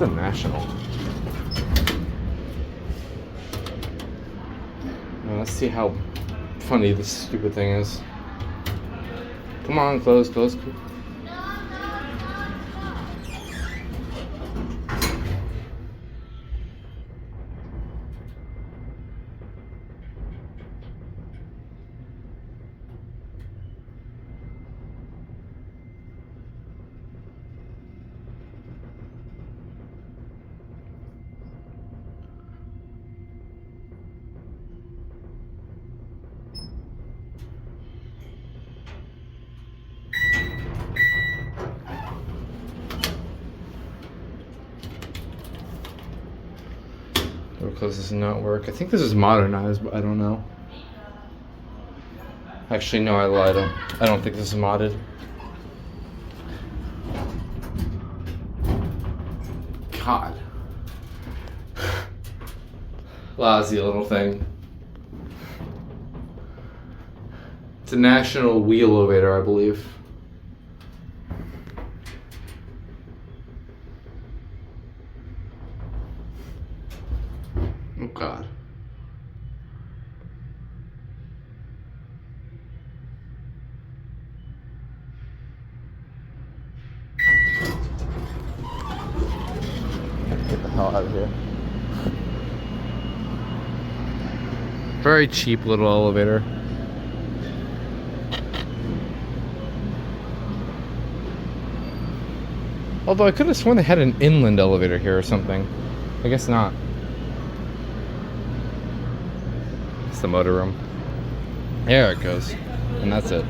It's a National. Now, let's see how funny this stupid thing is. Come on, close. Door close does not work. I think this is modernized, but I don't know. Actually, no, I lied. I don't think this is modded. God. Lousy little thing. It's a National Wheel-O-Vator, I believe. Oh God. Get the hell out of here. Very cheap little elevator. Although I could have sworn they had an inland elevator here or something. I guess not. It's the motor room. There it goes. And that's it.